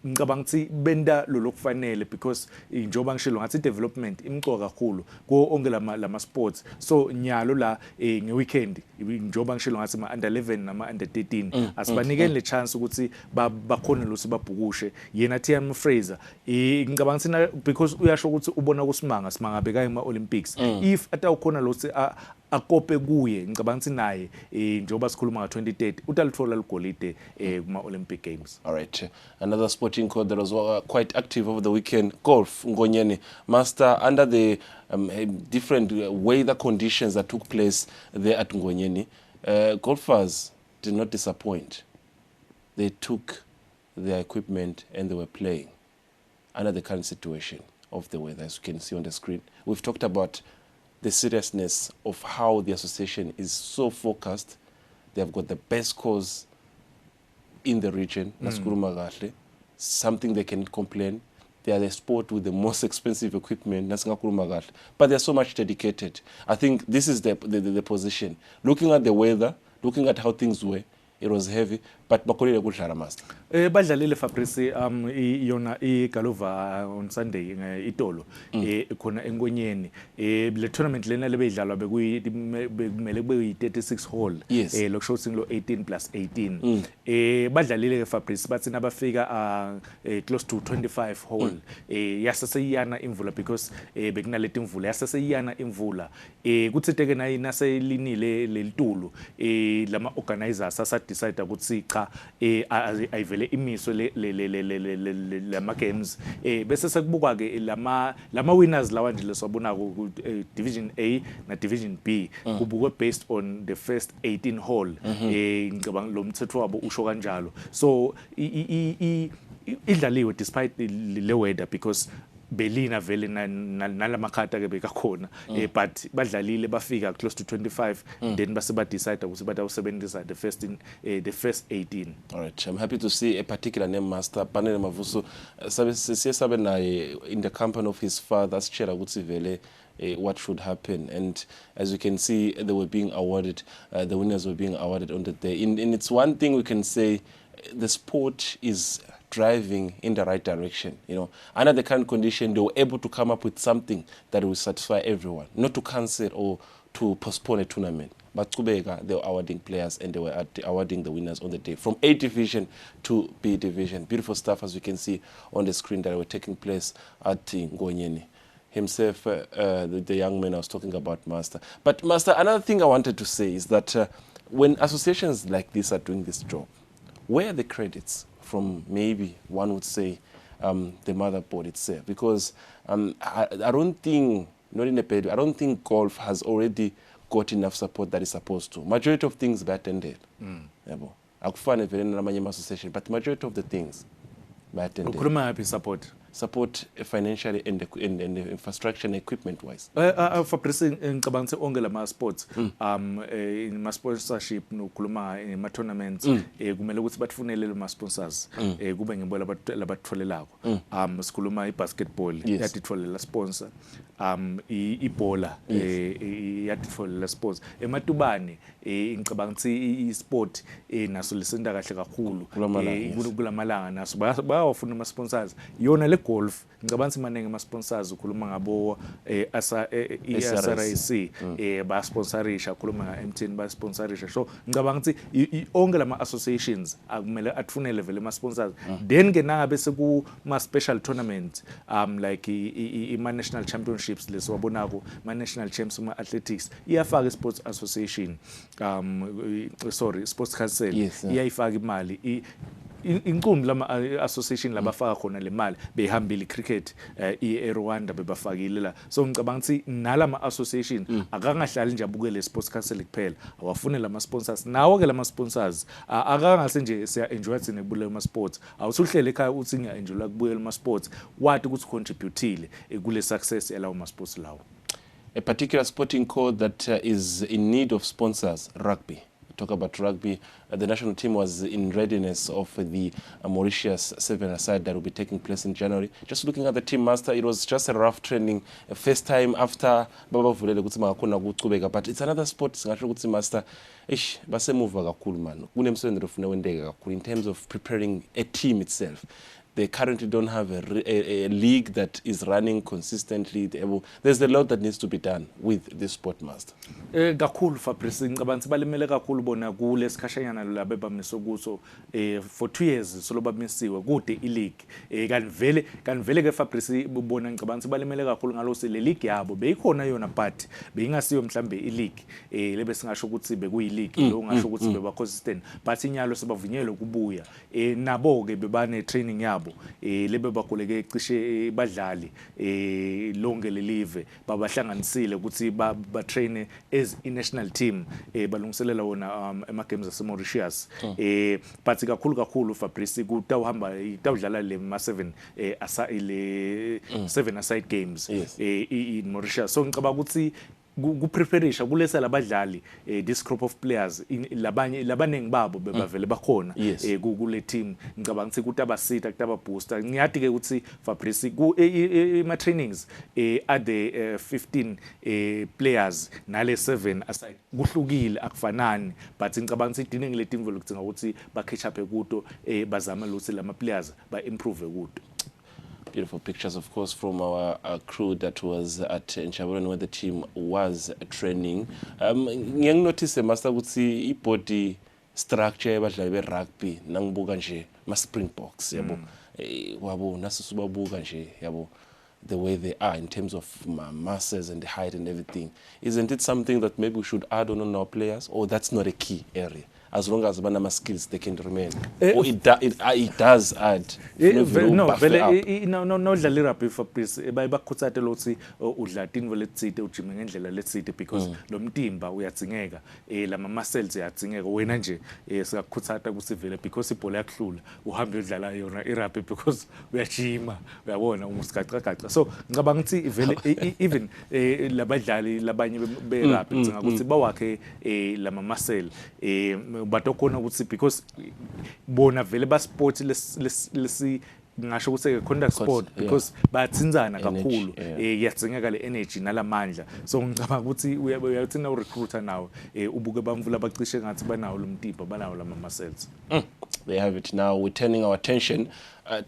ngicabanga ukuthi benda lo lokufanele because njoba ngishilo ngathi development imcoka kakhulu ko onke lama sports so nyalo la ngeweekend njoba ngishilo ngathi ma under 11 nama under 13 asibanikeni le chance ukuthi bakhona lo sibabhukushe yena Tiano Fraser ngicabanga ukuthi because uyasho ukuthi ubona kusimanga beka ema Olympics if atawukhona lo akope kuye ngicabanga ukuthi naye njoba sikhuluma nga 2030 utalithola ligolide kuma Olympic Games. All right, another sporting code that was quite active over the weekend, golf Ngonyeni. Master, under the different weather conditions that took place there at Ngonyeni, golfers did not disappoint. They took their equipment and they were playing under the current situation of the weather, as you can see on the screen. We've talked about the seriousness of how the association is so focused. They've got the best cause in the region, something they can complain. They are the sport with the most expensive equipment, but they're so much dedicated. I think this is the position. Looking at the weather, looking at how things were, it was heavy, but bakolile kudlala, Master. Badlalile Fabrice yona iGalova on Sunday itolo khona eNgonyeni le tournament lena lebedlalwa bekumele kube 36 hole lokusho lo 18+18 badlalile ke Fabrice bathi nabafika close to 25 hole yasaseyana imvula because bekunaleti imvula yasaseyana imvula kuthetheke nayi naselinile lelitulu lama organizers asa decide ukuthi cha ayivele imiso lama games bese sekubukwa ke lama winners lawa nje lesabona ku division A na division B kubukwe based on the first 18 hole ngicabanga lo mthetho wabo usho kanjalo so idlaliwe despite the weather because belina vele nalamakhata ke bekakhona but badlalile bafika close to 25 then base ba decide ukuthi batawusebenzisa the first 18. All right, I'm happy to see a particular name, Master Panele Mavuso sabe naye in the company of his father asitshela ukuthi vele what should happen, and as you can see they were being awarded, the winners were being awarded on the day. And it's one thing we can say, the sport is driving in the right direction. You know, under the current condition, they were able to come up with something that will satisfy everyone, not to cancel or to postpone a tournament. But Kubeka, they were awarding players and they were awarding the winners on the day from A division to B division. Beautiful stuff, as you can see on the screen, that were taking place at Ngonyeni. Himself, the young man I was talking about, Master. But Master, another thing I wanted to say is that when associations like this are doing this job, where are the credits from? Maybe one would say the motherboard itself, because I don't think, not in a bad way, I don't think golf has already got enough support that is supposed to. Majority of things be attended. Akufane vele namanye association, but majority of the things be attended. Ukhuluma happy support. Support financially and the infrastructure and equipment wise. For pressing ngicabanga ukuthi onke lama sports in ma sponsorship nokhuluma in ma tournaments kumele ukuthi batfunele ma sponsors kube ngibo labatholelako sikhuluma ibasketball yatitholela sponsor ibhola yatitholela sponsor ematubane ngicabanga ukuthi isport naso lisenda kahle kakhulu kulamalanga naso bayawafuna ama sponsors yona le golf ngicabanga ukuthi manenge ama sponsors ukhuluma ngabo SRIC ba sponsorisha ukhuluma nga MTN ba sponsorisha so ngicabanga ukuthi onke lama associations akumele atfunele vele ama sponsors then ke nangabe seku ma special tournaments like i national championships leswabonako ma national champs ma athletics iyafaka sports association sports council iyayifaka imali inqumbi lama association labafaka khona le mali behambile cricket eRwanda bebafakile la so ngicabanga ukuthi nalama association akangahlali nje abukele sports council kuphela awafune lama sponsors nawo ke lama sponsors akangase nje siya enjoy thina kubule ma sports awusuhlele ekhaya uthi ngiya enjoy kubuyela ma sports wathi ukuthi contributile kule success yalawo ma sports lawo. A particular sporting code that is in need of sponsors, rugby. Talk about rugby. The national team was in readiness of the Mauritius 7-a-side that will be taking place in January. Just looking at the team, Master, it was just a rough training. First time after Baba Vulele kutsima akona kuchubeka, but it's another sport. Singasho kutsi Master, base move kakhulu man. Kunemsebenzi lofuna wendeka kakhulu in terms of preparing a team itself. They currently don't have a league that is running consistently. There's a lot that needs to be done with this sport, Master. Kakhulu Fabrice ngicabanga ukuthi balimele kakhulu bona kule sikhashanyana labe bamniso kuso for 2 years solo bamisiwe kude ileague kanivele ke Fabrice ubona ngicabanga ukuthi balimele kakhulu ngalose le league yabo beyikhona yona but beyingasiyo mhlambe ileague lebe singasho ukuthi bekuyi league lo ngasho ukuthi beba consistent but inyalo sebavunyelwe kubuya nabo ke bebane training yabo lebe bakhuleke cishe badlali lonke lelive babahlanganisile ukuthi ba train as i-national team balungiselela wona ema-games ase-Mauritius but kakhulu Fabrice kutawuhamba itawudlala le ma-7 7-a-side games in Mauritius so ngicabanga ukuthi kupreparisha kulesa labadlali this group of players labanengi babo bebavele bakhona kule team ngicabanga ukuthi kutabasita kutababooster ngiyathi ke ukuthi Fabrice ma trainings at the 15 players nale 7 aside kuhlukile akufanani but ngicabanga ukuthi idinenge le team vele kutsinga ukuthi ba catch up kuto bazama ukuthi lama players ba improve kuto. Beautiful pictures, of course, from our crew that was at Nchaburan where the team was training. Ngiyang notice Master ukuthi ibody structure yabadlali be rugby nangibuka nje ma Springboks yabo wabo nasusubabuka nje yabo the way they are in terms of masses and the height and everything. Isn't it something that maybe we should add on our players, or that's not a key area? As long as banama skills they can remain, or it does add. No dlali rugby Fabrice bayibakhutsate lothi udla tinvo letsite ujime ngendlela letsite because lo mtimba uyadzingeka lama muscles uyadzingeka wena nje sikakhutsata kusivele because ibhola yakuhlula uhambe udlala yona irugby because uyajima uyabona umusicacagaca so ngicabanga ukuthi vele even labadlali labanye be rugby ngicabanga ukuthi bawakhe lama muscle batokona ukuthi because bona vele ba sport lesi ngisho ukuthi contact sport because bayatsinzana kakhulu yadzingeka le energy nalamandla so ngicabanga ukuthi uyathina urecruiter nawo ubuke bamvula bacishe ngathi banawo lo mtimba banawo lama muscles. they have it now. We're turning our attention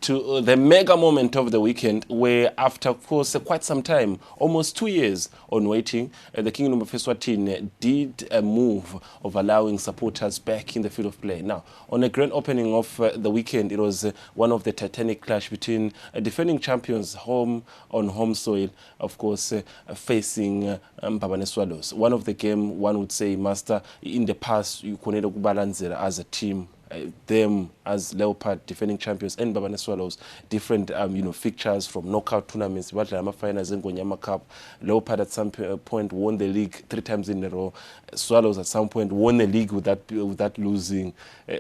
to the mega moment of the weekend, where after, of course, quite some time, almost 2 years on waiting, the Kingdom of Eswatini did a move of allowing supporters back in the field of play. Now, on the grand opening of the weekend, it was one of the titanic clash between defending champions on home soil, of course, facing Mbabane Swallows. One of the game, one would say, Master, in the past, you couldn't balance it as a team. Them as Leopard defending champions and Mbabane Swallows, different fixtures from knockout tournaments, finals in Gonyama Cup. Leopard at some point won the league 3 times in a row. Swallows at some point won the league without losing,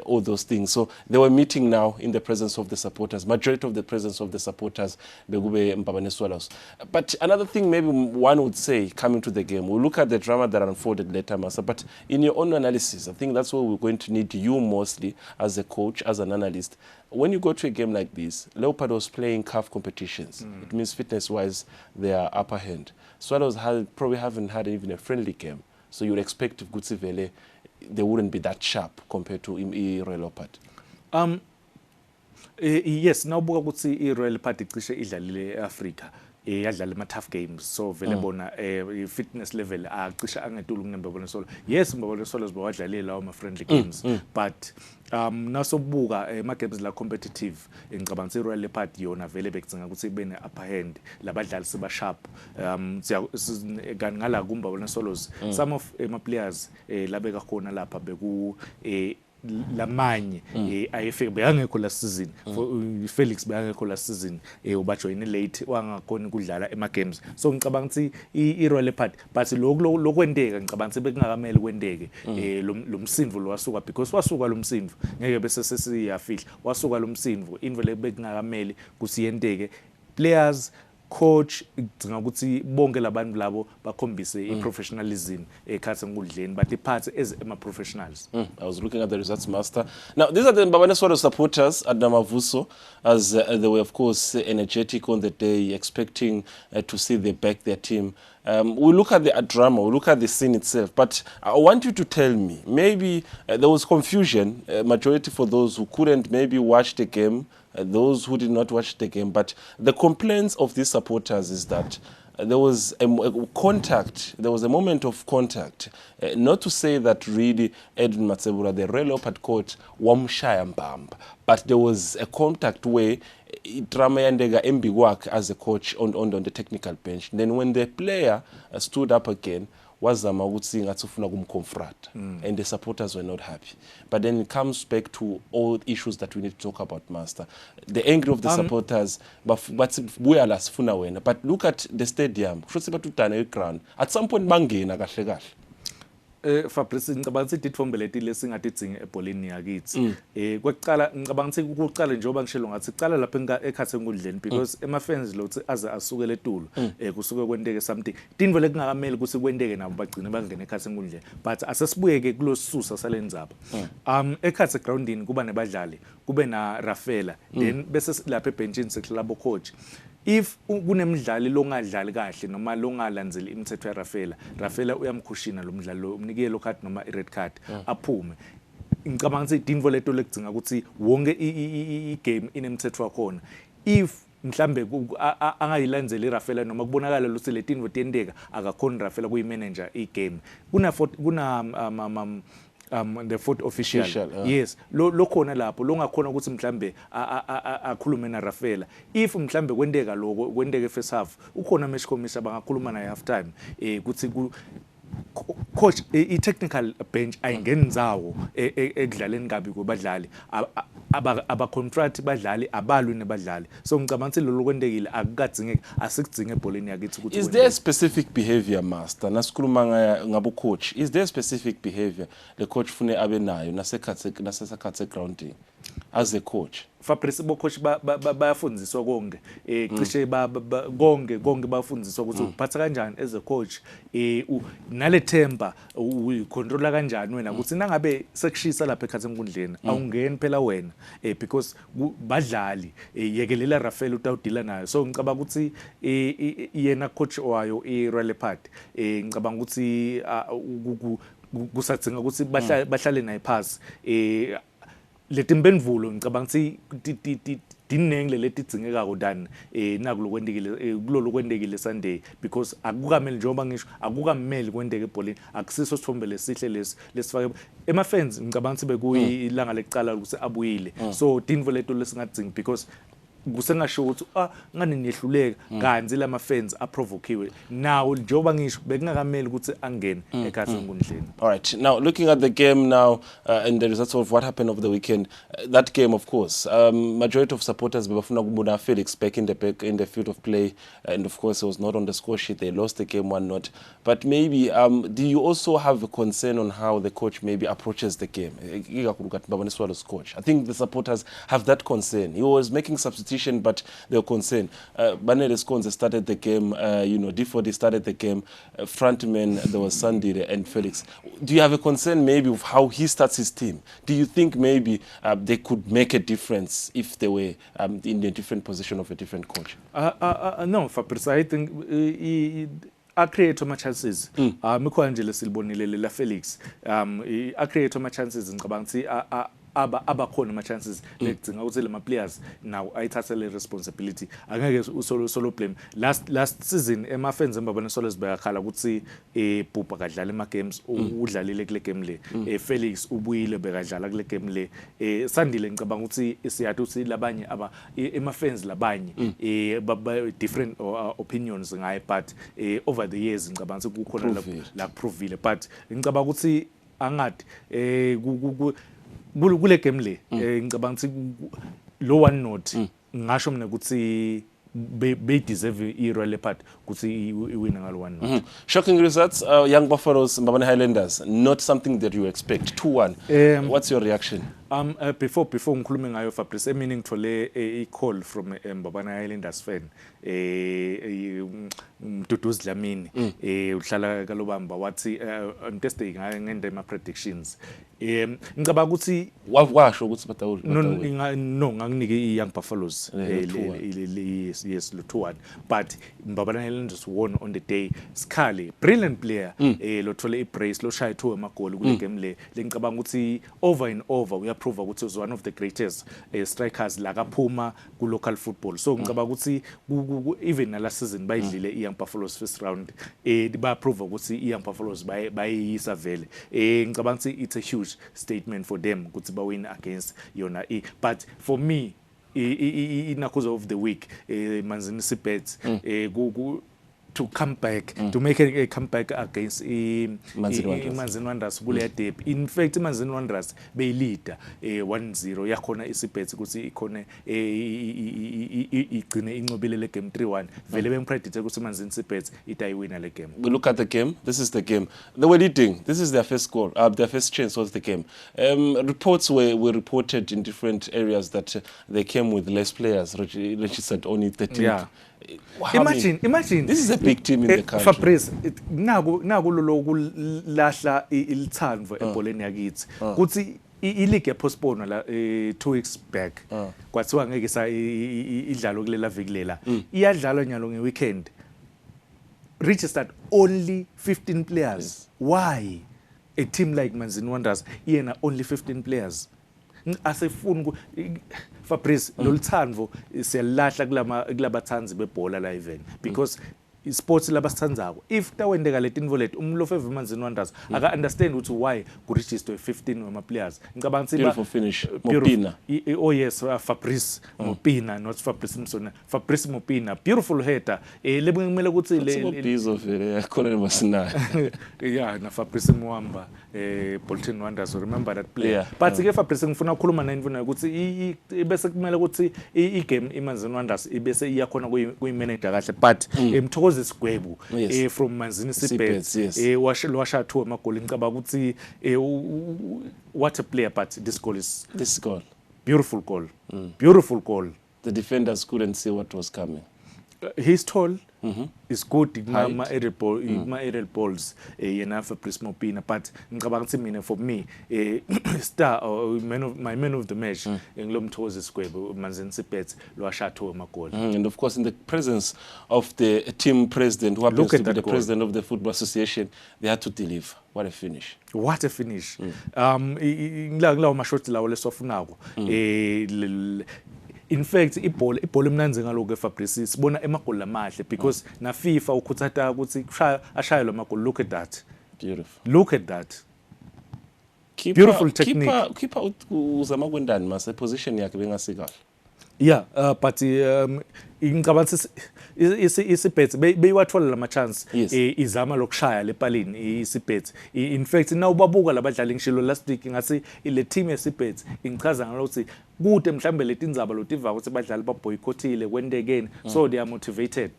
all those things. So they were meeting now in the presence of the supporters, majority of the presence of the supporters, Begube Mbabane Swallows. But another thing maybe one would say coming to the game, we'll look at the drama that unfolded later, Master, but in your own analysis, I think that's what we're going to need you mostly as a coach, as an analyst. When you go to a game like this, Leopard was playing CAF competitions. It means fitness-wise, they are upper hand. Swallows probably haven't had even a friendly game. So you would expect Gutsivele, they wouldn't be that sharp compared to Royal Leopard. Yes, nawubuka ukuthi i-Royal Leopard icishe idlalile e-Africa. Yadlala ama-tough games, so vele bona fitness level acishe angetulu kuNembabane Swallows. Yes, Mbabane Swallows bawadlalile lawo ama-friendly games, but nasobuka ama-games la competitive, ngicabanga ukuthi i-Royal Leopard yona vele bekudzinga ukuthi ibe ne-upper hand, labadlali siba sharp. Kanti ngala kuMbabane Swallows, some of ama-players labeka khona lapha beku lamanye ayefika beyangekho last season, Felix beyangekho last season, ubajoyine late wangakhona ukudlala ema games. So ngicabanga ukuthi i-Royal Leopard, but lokwendeka ngicabanga ukuthi bekungakameli kwendeke lo msindvo lo wasuka, because wasuka lo msindvo ngeke bese sesiyafihla, wasuka lo msindvo into le bekungakameli kuthi yendeke. Players, coach, ngicabanga ukuthi bonke labantu labo bakhombise i-professionalism ekhathi ngudleni, but iphathe as ama-professionals. I was looking at the results, Master. Now, these are the Mbabane Swallows supporters at Namavuso, as they were, of course, energetic on the day, expecting to see they back their team. We look at the drama, we look at the scene itself, but I want you to tell me, maybe there was confusion, majority for those who couldn't maybe watch the game, those who did not watch the game, but the complaints of these supporters is that there was a contact, there was a moment of contact. Not to say that really Edwin Matsebula, the Royal Leopard coach, wamshaya mbamba, but there was a contact where Drama Yandega Mbigwak as a coach on the technical bench. Then when the player stood up again, wazama ukuthi ngathufuna kumconfront, and the supporters were not happy. But then it comes back to all issues that we need to talk about, Master. The anger of the supporters, but sifuna wena. But look at the stadium, ground. At some point bangena kahle kahle. Fabrice, ngicabanga ukuthi ditfombeleti lesingatidzinga ebholini yakithi. Kwekuqala ngicabanga ukuthi ukuqala njengoba ngishilo ngathi cala lapha ekhathi ngudleni, because ema-fans lothi aze asukele etulu kusuke kwenteke something. Tinvo lekungakameli ukuthi kwenteke nabo bagcine bangena ekhathi ngudleni, but asesibuyeke kulo sisusa sale ndzaba. Ekhathi groundini kuba nebadlali, kube na Rafaela, then bese lapha ebenchini sekuhlala abo coach. If kunemidlali longadlali kahle noma longalandzeli imithetho ya Rafaela uyamkhushina lo mdlali lo, umnikele lo card noma i-red card aphume. Ngicabanga ukuthi idinvo leto lekudzinga ukuthi wonke i-game inemithetho wakhona. If mhlambe angayilandzeli iRafaela noma kubonakala lo le tinvo tiyendeka akakhona Rafaela kuyi-manager i-game, kuna the fourth official, yes, lo khona lapho lo ngakhona ukuthi mhlambe akhulume na Rafaela. If mhlambe kwendeka lokho kwendeke first half, ukhona match commissioner bangakhuluma naye half time ukuthi coach i-technical bench ayingeni nzawo ekudlaleni kabi kwabadlali, aba-contract badlali abalwi nebadlali. So ngicabanga ukuthi lolu kwendekile akukadzingeki, asikudzinge ebholeni yakithi ukuthi is there a specific behavior, Master, nasikhuluma ngabo coach, is there a specific behavior the coach fune abe nayo nasesikhathi grounding as a coach? Fabrice, bo coach bayafundiswa konke, cishe konke bayafundiswa ukuthi uphatha kanjani as a coach, nale themba uyicontrola kanjani wena ukuthi nangabe sekushisa lapha ekhathi enkundleni awungeni phela wena, because badlali yekelela Rafael utawudila nayo. So ngicabanga ukuthi yena coach wayo i-Royal Leopard, ngicabanga ukuthi kusadzinga ukuthi bahlale naye phasi, letimpendulo ngicabanga ukuthi dinengle letidingekako than nakulo kwendekile kulolo kwendekile Sunday because akukameli njengoba ngisho akukameli kwendeke ebholeni akusiso sithombe lesihle lesifake ema-fans ngicabanga ukuthi bekuyilanga lekucala ukuthi abuyile so dinvo leto lesingadzingi because kusengasho ukuthi ngani niyehluleka kanzi lama-fans aprovokiwe nawo njengoba ngisho bekungakameli ukuthi angene ekhathi enkundleni. All right, now looking at the game now and the results of what happened over the weekend, that game of course, majority of supporters bebafuna kubona Felix back in the field of play, and of course it was not on the score sheet. They lost the game 1-0. But maybe do you also have a concern on how the coach maybe approaches the game? Coach, I think the supporters have that concern. He was making substitutions, but they were concerned. Banele Sconze started the game, D4D started the game, frontmen, there was Sandy and Felix. Do you have a concern maybe of how he starts his team? Do you think maybe they could make a difference if they were in a different position of a different coach? No, Fabrice, I think I create my chances. Mikwangela silibonile la Felix. I create my chances ngicabanga abakhona ama chances lekudzinga ukuthi lama players now ayithathe le responsibility angeke solo blame last season ema-fans embabane solo sibekakhala ukuthi Bhubha kadlala ema games udlalile kule game le Felix ubuyile bekadlala kule game le Sandile ngicabanga ukuthi siyathi ukuthi labanye ema-fans labanye different opinions ngaye but over the years ngicabanga ukuthi kukhona la provile but ngicabanga ukuthi angathi kule game le ngicabanga ukuthi lo 1-0 ngasho mina ukuthi they deserve i-royal part ukuthi iwina ngalo 1-0. Shocking results, Young Buffaloes, Mbabane Highlanders, not something that you expect. 2-1. What's your reaction? Before ngikhulume ngayo Fabrice, meaning ngithole a call from Mbabane Highlanders fan Mduduzi Dlamini uhlala kaLobamba wathi on Thursday ngende ma predictions ngicabanga ukuthi washo ukuthi batawula no nganginike i-Young Buffaloes yes lo 2-1 but Mbabane Highlanders won on the day. Skhale brilliant player lothole i-brace lo shaya 2 amagoli kule game le ngicabanga ukuthi over and over uyaprove ukuthi was one of the greatest strikers la kaphuma ku local football so ngicabanga ukuthi even na last season bayidlile i-Young Buffaloes first round ba prove ukuthi i-Young Buffaloes bayisa vele ngicabanga ukuthi it's a huge statement for them ukuthi ba win against yona but for me inakuzo of the week Manzini Sibets to come back to make a comeback against Manzini Wanderers kule derby. In fact Manzini Wanderers be leader 1-0 yakhona isibhethi ukuthi ikhona igcine inqobile le game 3-1 vele bengipredict ukuthi Manzini Sibhethi itayiwina le game. We look at the game. This is the game. They were leading. This is their first goal. Their first chance was the game. Reports were reported in different areas that they came with less players registered only 13. Yeah. Imagine this is a big team in the country. Fabrice naku lo kulahla ilithandvo ebholeni yakithi kuthi i-league postpone la 2 weeks back kwathiwa ngeke sa idlalo kulela viki lela iyadlalwa nyalo ngeweekend registered only 15 players. Yes. Why a team like Manzini Wanderers yena only 15 players asefuni Fabrice lolithandvo siyalahla kulabathanzi bebhola la even because sports labasithandzako if tawendeka letinvo leti umlofu eVimanzini Wanderers aka understand ukuthi why ku register 15 wama players ngicabanga ukuthi beautiful finish Mopina. Oh yes, Fabrice Mopina, not Fabrice Msona, Fabrice Mopina, beautiful header lebengimele ukuthi le piece of khona masina yeah na Fabrice Mwamba Bolton Wanderers, remember that player. But ke Fabrice ngifuna ukukhuluma naye mfuna ukuthi bese kumele ukuthi i-game iManzini Wanderers ibese iyakhona kuyi-manager kahle but Mthokozi Sigwebu from Manzini Sibets washa 2 amagoli ngicabanga ukuthi what a player but this goal beautiful goal. Beautiful goal. The defenders couldn't see what was coming. He's tall. Is good ma aerial balls yena Fabrice Mopina, but ngicabanga ukuthi mina for me star or my man of the match ngilomthokoze Sigwebo Manzini Sibet lwashatho amagoli. And of course in the presence of the team president who happens to be the president of the Football Association, they had to deliver. What a finish. What a finish. Nglawo mashoti lawo lesofunako in fact ibhola emnanzi ngaloko eFabrice sibona emagoli amahle because na FIFA ukhuthata ukuthi ashaye lo magoli. Look at that. Beautiful. Look at that. Beautiful technique. Keeper uzama kwendani mase position yakhe bengasikahle. Yeah, but ngicabanga isibet beyiwathola lama chance izama lokushaya lepalini isibet. In fact now babuka labadlali ngishilo last week ngathi ile team yesibet ingichaza ngalokuthi kude mhlambe letindzaba lotiva ukuthi badlali baboycottile kwendekeni, so they are motivated.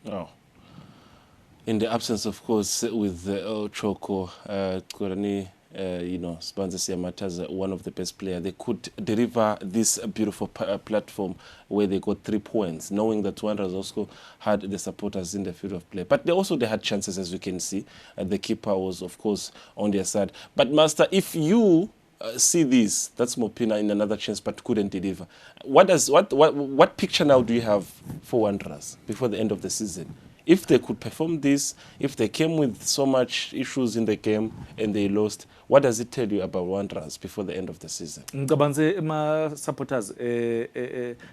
Oh. In the absence of course with Choko Korani Spanza Siamata as one of the best players, they could deliver this beautiful platform where they got 3 points, knowing that Wanderers also had the supporters in the field of play. But they had chances, as we can see. The keeper was, of course, on their side. But, Master, if you see this, that's Mopina in another chance, but couldn't deliver. What picture now do you have for Wanderers before the end of the season? If they could perform this, if they came with so much issues in the game and they lost, what does it tell you about Wanderers before the end of the season? Ngicabanga ama supporters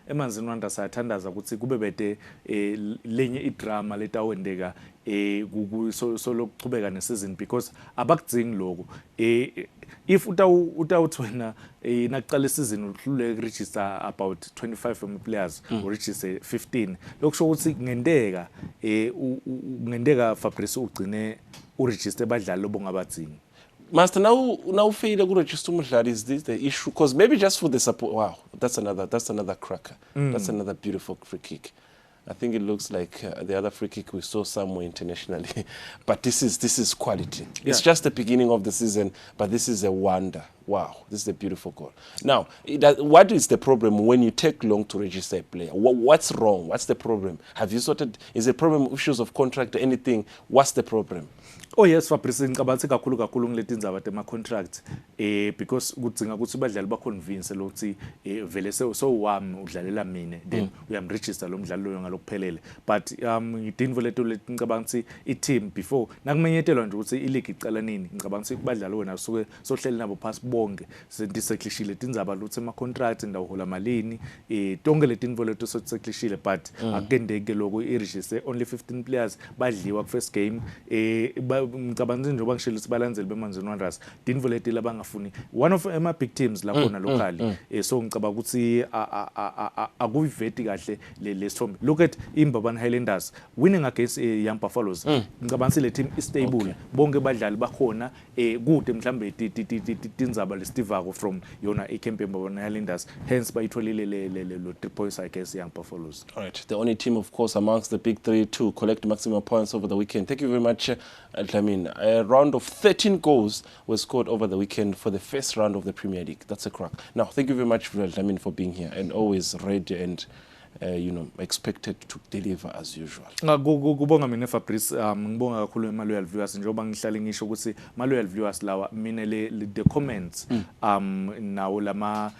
emanzini Wanderers ayathandaza ukuthi kube bede lenye idrama letawendeka so lokuchubeka nesizini because abakudzingi lokho. If utawuthi wena nakuqala isizini uhluleke register about 25 players or register 15, lokusho ukuthi ngendeka Fabrice ugcine uregister abadlali lobongabadzingi. Master, now fail to register umdlali, is this the issue? Because maybe just for the support. Wow, that's another cracker. That's another beautiful free kick. I think it looks like the other free kick we saw somewhere internationally, but this is quality. Yeah. It's just the beginning of the season, but this is a wonder. Wow, this is a beautiful goal. Now, what is the problem when you take long to register a player? What's wrong? What's the problem? Have you sorted? Is the problem issues of contract or anything? What's the problem? Oh yes, Fabrice ngicabanga kakhulu ngiletindzaba tema contract because kudzinga ukuthi badlali ba convince lokuthi vele so wami udlalela mina then uyamregister lo mdlali loyo ngalokuphelele. But ngidinvo leto ngicabanga ukuthi i-team before nakumenyetelwa nje ukuthi i-league icala nini, ngicabanga ukuthi badlali wena suke sohleli nabo phasi bonke sendiseklishile tindzaba lutse ama contract ndawuhola malini tonke letinvo leto soseklishile, but akendeke lokho i-register only 15 players badliwa ku first game ngicabanga njengoba ngishilo ukuthi balandzeli bemanzini Wanderers dinvo leti labangafuni one of ama big teams lakhona locally. So ngicabanga ukuthi akuveti kahle le storm. Look at Imbabane Highlanders winning against Young Buffaloes. Ngicabanga le team is stable, bonke badlali bakhona kude mhlambe tindzaba lestivako from yona iCamp Imbabane Highlanders, hence bayitholile le 3 points against Young Buffaloes. All right, the only team of course amongst the big 3 to collect maximum points over the weekend. Thank you very much. A round of 13 goals was scored over the weekend for the first round of the Premier League. That's a crack. Now, thank you very much, for being here and always ready and expected to deliver as usual. Kubonga mina Fabrice, ngibonga kakhulu ema-loyal viewers njengoba ngihlale ngisho ukuthi ma-loyal viewers lawa mina the comments nawo lama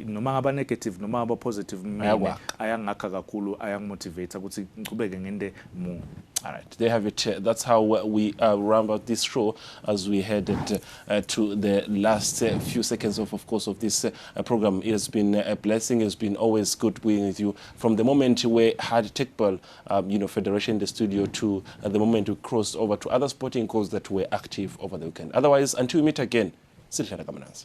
noma ngaba negative noma ngaba positive mina ayangakha kakhulu, ayangimotivate ukuthi ngiqhubeke ngende mu. All right, there have it. That's how we round out this show as we headed to the last few seconds of course, of this program. It has been a blessing. It's been always good being with you from the moment we had Tekbal, Federation in the studio to the moment we crossed over to other sporting goals that were active over the weekend. Otherwise, until we meet again, Silhana Kamanans.